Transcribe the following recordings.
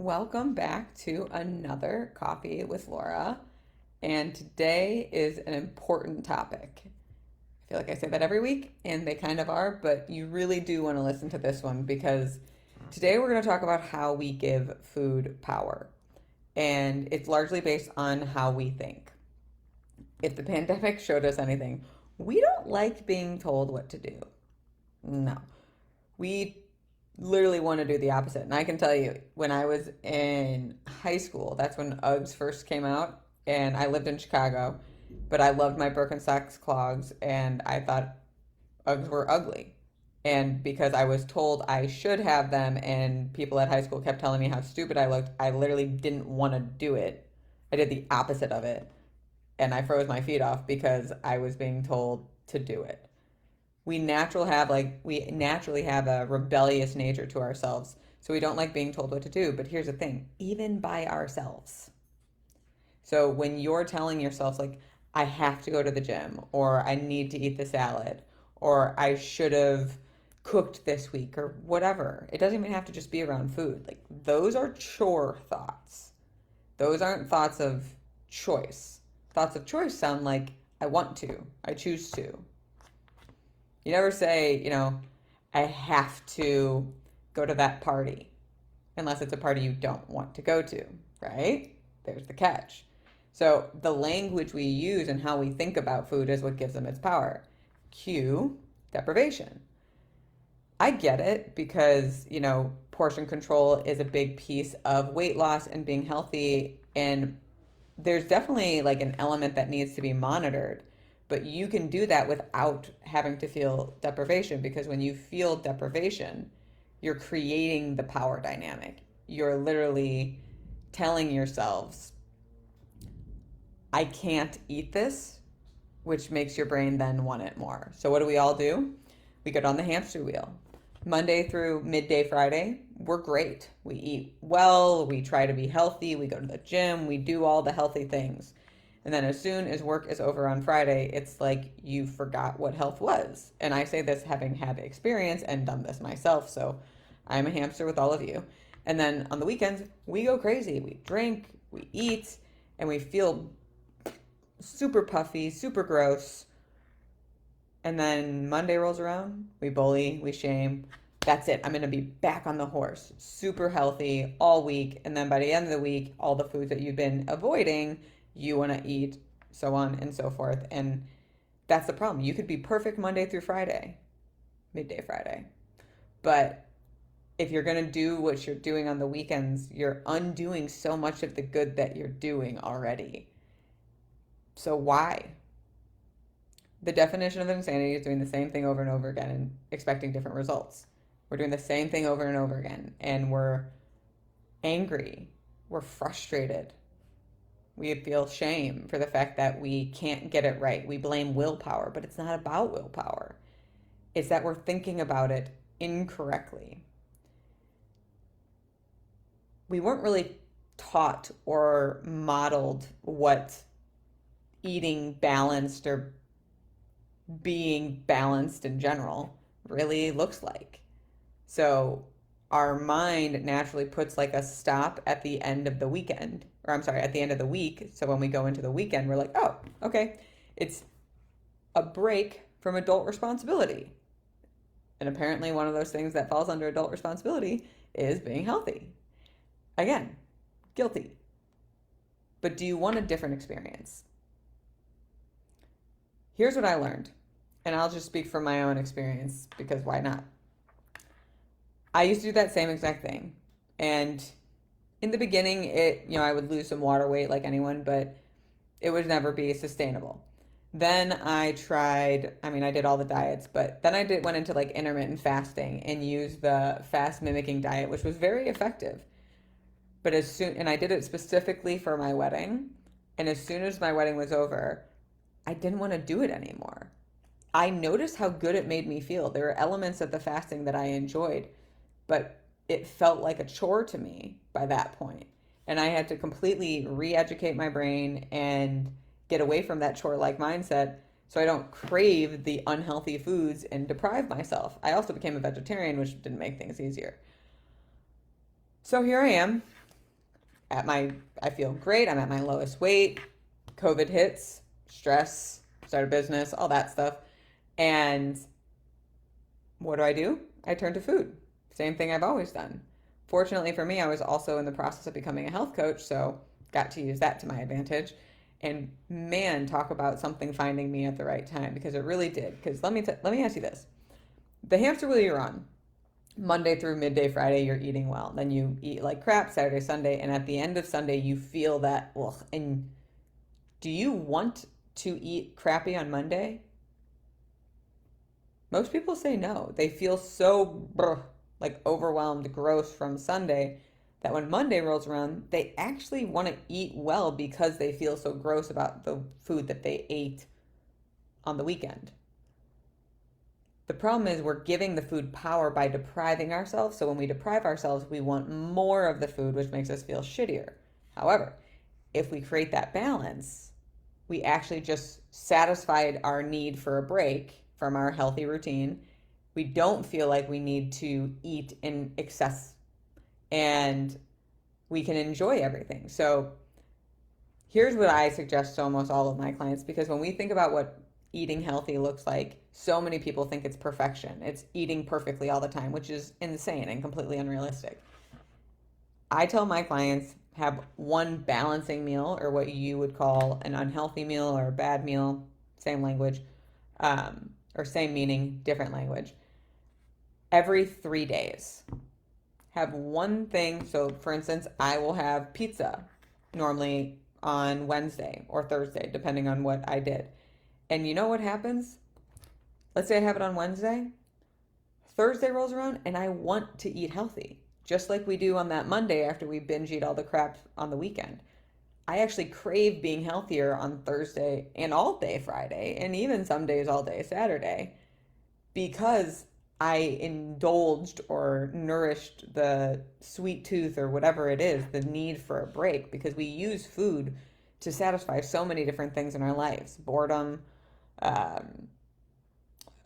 Welcome back to another Coffee with Laura. And today is an important topic. I feel like I say that every week, and they kind of are, but you really do want to listen to this one because today we're going to talk about how we give food power. And it's largely based on how we think. If the pandemic showed us anything, we don't like being told what to do. No. We literally want to do the opposite. And I can tell you, when I was in high school, that's when Uggs first came out, and I lived in Chicago, but I loved my Birkenstocks clogs, and I thought Uggs were ugly. And because I was told I should have them, and people at high school kept telling me how stupid I looked, I literally didn't want to do it. I did the opposite of it, and I froze my feet off because I was being told to do it. We naturally have a rebellious nature to ourselves, so we don't like being told what to do. But here's the thing, even by ourselves. So when you're telling yourself, like, I have to go to the gym, or I need to eat the salad, or I should have cooked this week, or whatever, it doesn't even have to just be around food. Like, those are chore thoughts. Those aren't thoughts of choice. Thoughts of choice sound like I want to, I choose to. You never say, I have to go to that party unless it's a party you don't want to go to, right? There's the catch. So the language we use and how we think about food is what gives them its power. Cue deprivation. I get it because, portion control is a big piece of weight loss and being healthy. And there's definitely like an element that needs to be monitored. But you can do that without having to feel deprivation, because when you feel deprivation, you're creating the power dynamic. You're literally telling yourselves, I can't eat this, which makes your brain then want it more. So what do we all do? We get on the hamster wheel. Monday through midday Friday, we're great. We eat well, we try to be healthy, we go to the gym, we do all the healthy things. And then as soon as work is over on Friday, it's like you forgot what health was. And I say this having had experience and done this myself, so I'm a hamster with all of you. And then on the weekends, we go crazy. We drink, we eat, and we feel super puffy, super gross. And then Monday rolls around, we bully, we shame. That's it. I'm going to be back on the horse, super healthy all week. And then by the end of the week, all the foods that you've been avoiding, you want to eat, so on and so forth. And that's the problem. You could be perfect Monday through Friday, midday Friday. But if you're going to do what you're doing on the weekends, you're undoing so much of the good that you're doing already. So why? The definition of insanity is doing the same thing over and over again and expecting different results. We're doing the same thing over and over again, and we're angry, we're frustrated, we feel shame for the fact that we can't get it right. We blame willpower, but it's not about willpower. It's that we're thinking about it incorrectly. We weren't really taught or modeled what eating balanced or being balanced in general really looks like. So our mind naturally puts like a stop at the end of the weekend, or I'm sorry, at the end of the week. So when we go into the weekend, we're like, oh, okay, it's a break from adult responsibility. And apparently, one of those things that falls under adult responsibility is being healthy. Again, guilty. But do you want a different experience? Here's what I learned, and I'll just speak from my own experience because why not? I used to do that same exact thing. And in the beginning, I would lose some water weight like anyone, but it would never be sustainable. Then I tried, I did all the diets, but then went into like intermittent fasting and used the fast mimicking diet, which was very effective. But and I did it specifically for my wedding. And as soon as my wedding was over, I didn't want to do it anymore. I noticed how good it made me feel. There were elements of the fasting that I enjoyed, but it felt like a chore to me by that point. And I had to completely re-educate my brain and get away from that chore-like mindset so I don't crave the unhealthy foods and deprive myself. I also became a vegetarian, which didn't make things easier. So here I am, I feel great. I'm at my lowest weight. COVID hits, stress, start a business, all that stuff. And what do? I turn to food. Same thing I've always done. Fortunately for me, I was also in the process of becoming a health coach, so got to use that to my advantage. And man, talk about something finding me at the right time, because it really did. Because let me ask you this: the hamster wheel you're on, Monday through midday Friday, you're eating well. Then you eat like crap Saturday, Sunday, and at the end of Sunday, you feel that ugh. And do you want to eat crappy on Monday? Most people say no. They feel so like overwhelmed, gross from Sunday that when Monday rolls around, they actually want to eat well because they feel so gross about the food that they ate on the weekend. The problem is we're giving the food power by depriving ourselves. So when we deprive ourselves, we want more of the food, which makes us feel shittier. However, if we create that balance, we actually just satisfied our need for a break from our healthy routine. We don't feel like we need to eat in excess, and we can enjoy everything. So here's what I suggest to almost all of my clients, because when we think about what eating healthy looks like, so many people think it's perfection. It's eating perfectly all the time, which is insane and completely unrealistic. I tell my clients, have one balancing meal, or what you would call an unhealthy meal or a bad meal, same language, or same meaning, different language, every 3 days. Have one thing. So for instance, I will have pizza normally on Wednesday or Thursday, depending on what I did. And you know what happens? Let's say I have it on Wednesday. Thursday rolls around and I want to eat healthy, just like we do on that Monday after we binge eat all the crap on the weekend. I actually crave being healthier on Thursday and all day Friday, and even some days all day Saturday, because I indulged or nourished the sweet tooth or whatever it is, the need for a break, because we use food to satisfy so many different things in our lives: boredom, um,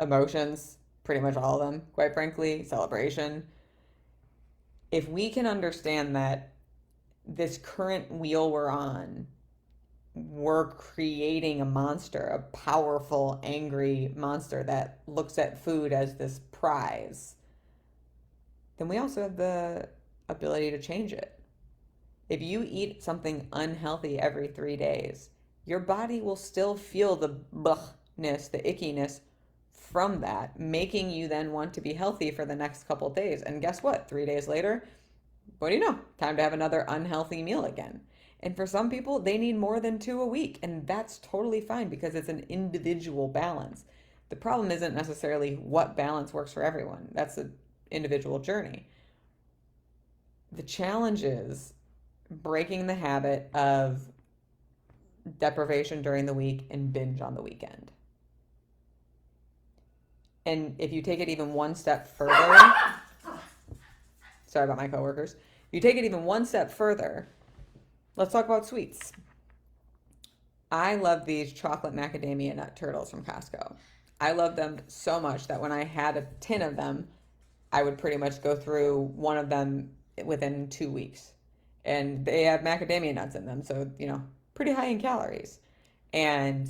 emotions, pretty much all of them, quite frankly, celebration. If we can understand that this current wheel we're on, we're creating a monster, a powerful, angry monster that looks at food as this prize, then we also have the ability to change it. If you eat something unhealthy every 3 days, your body will still feel the blachness, the ickiness from that, making you then want to be healthy for the next couple days. And guess what? 3 days later, what do you know? Time to have another unhealthy meal again. And for some people, they need more than 2 a week, and that's totally fine because it's an individual balance. The problem isn't necessarily what balance works for everyone. That's an individual journey. The challenge is breaking the habit of deprivation during the week and binge on the weekend. And if you take it even one step further, sorry about my coworkers. You take it even one step further, let's talk about sweets. I love these chocolate macadamia nut turtles from Costco. I love them so much that when I had a tin of them, I would pretty much go through one of them within 2 weeks. And they have macadamia nuts in them, so, pretty high in calories. And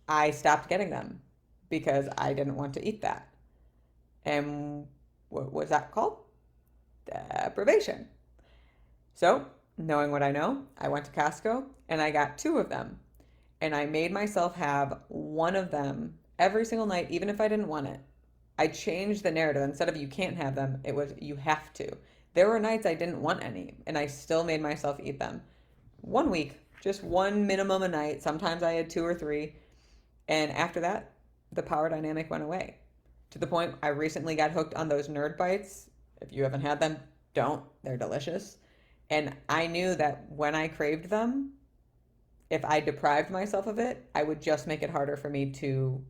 I stopped getting them because I didn't want to eat that. And what was that called? Deprivation. So, knowing what I know, I went to Costco and I got 2 of them. And I made myself have one of them every single night, even if I didn't want it. I changed the narrative. Instead of you can't have them, it was you have to. There were nights I didn't want any, and I still made myself eat them. 1 week, just one minimum a night. Sometimes I had 2 or 3. And after that, the power dynamic went away. To the point I recently got hooked on those Nerd Bites. If you haven't had them, don't. They're delicious. And I knew that when I craved them, if I deprived myself of it, I would just make it harder for me to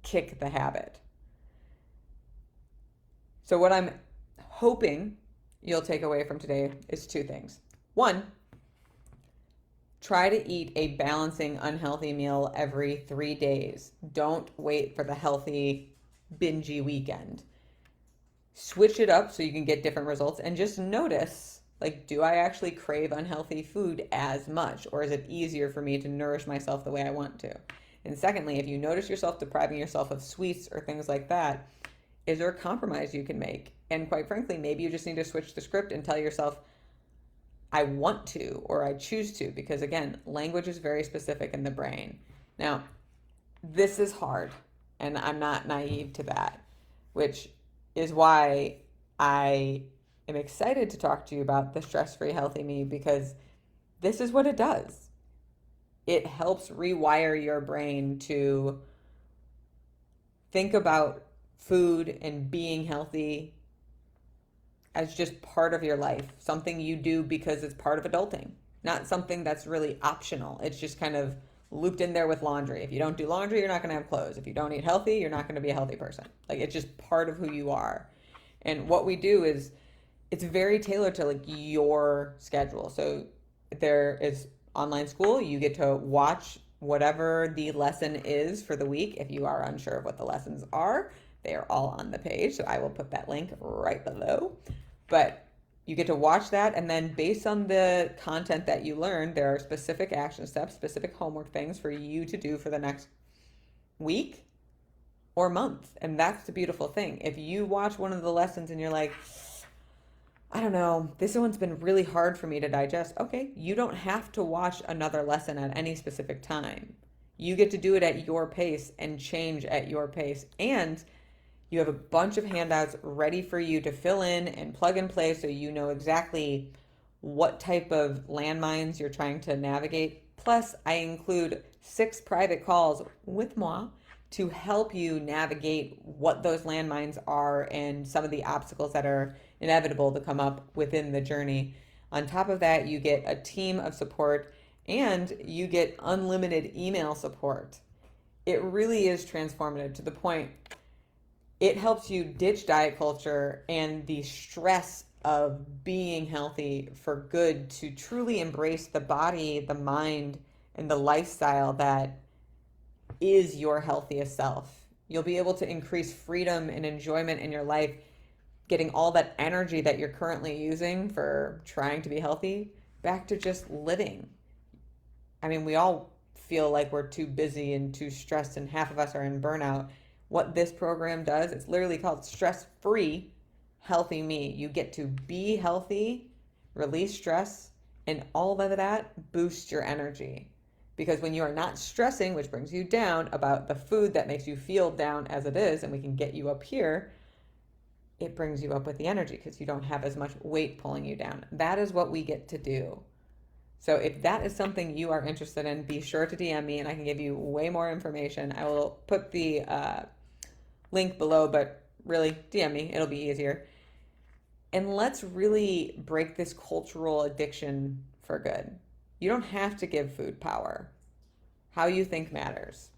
kick the habit. So what I'm hoping you'll take away from today is 2 things. 1, try to eat a balancing, unhealthy meal every 3 days. Don't wait for the healthy, bingey weekend. Switch it up so you can get different results, and just notice Like, do I actually crave unhealthy food as much, or is it easier for me to nourish myself the way I want to? And secondly, if you notice yourself depriving yourself of sweets or things like that, is there a compromise you can make? And quite frankly, maybe you just need to switch the script and tell yourself, I want to or I choose to, because again, language is very specific in the brain. Now, this is hard, and I'm not naive to that, which is why I am excited to talk to you about the stress free healthy me, because this is what it does. It helps rewire your brain to think about food and being healthy as just part of your life, something you do because it's part of adulting, not something that's really optional. It's just kind of looped in there with laundry. If you don't do laundry, you're not going to have clothes. If you don't eat healthy, you're not going to be a healthy person. Like, it's just part of who you are. And what we do is it's very tailored to like your schedule. So there is online school. You get to watch whatever the lesson is for the week. If you are unsure of what the lessons are, they are all on the page. So I will put that link right below. But you get to watch that, and then based on the content that you learn, there are specific action steps, specific homework things for you to do for the next week or month. And that's the beautiful thing. If you watch one of the lessons and you're like, I don't know, this one's been really hard for me to digest. Okay, you don't have to watch another lesson at any specific time. You get to do it at your pace and change at your pace. And you have a bunch of handouts ready for you to fill in and plug and play, so you know exactly what type of landmines you're trying to navigate. Plus, I include 6 private calls with moi to help you navigate what those landmines are and some of the obstacles that are inevitable to come up within the journey. On top of that, you get a team of support and you get unlimited email support. It really is transformative, to the point it helps you ditch diet culture and the stress of being healthy for good, to truly embrace the body, the mind, and the lifestyle that is your healthiest self. You'll be able to increase freedom and enjoyment in your life, getting all that energy that you're currently using for trying to be healthy back to just living. I mean, we all feel like we're too busy and too stressed, and half of us are in burnout. What this program does, it's literally called Stress Free Healthy Me. You get to be healthy, release stress, and all of that boosts your energy. Because when you are not stressing, which brings you down, about the food that makes you feel down as it is, and we can get you up here, it brings you up with the energy because you don't have as much weight pulling you down. That is what we get to do. So if that is something you are interested in, be sure to DM me and I can give you way more information. I will put the link below, but really DM me, it'll be easier. And let's really break this cultural addiction for good. You don't have to give food power. How you think matters.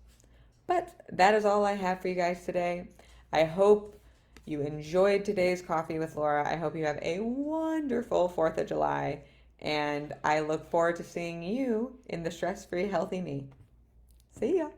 But that is all I have for you guys today. I hope you enjoyed today's Coffee with Laura. I hope you have a wonderful 4th of July. And I look forward to seeing you in the stress-free healthy me. See ya.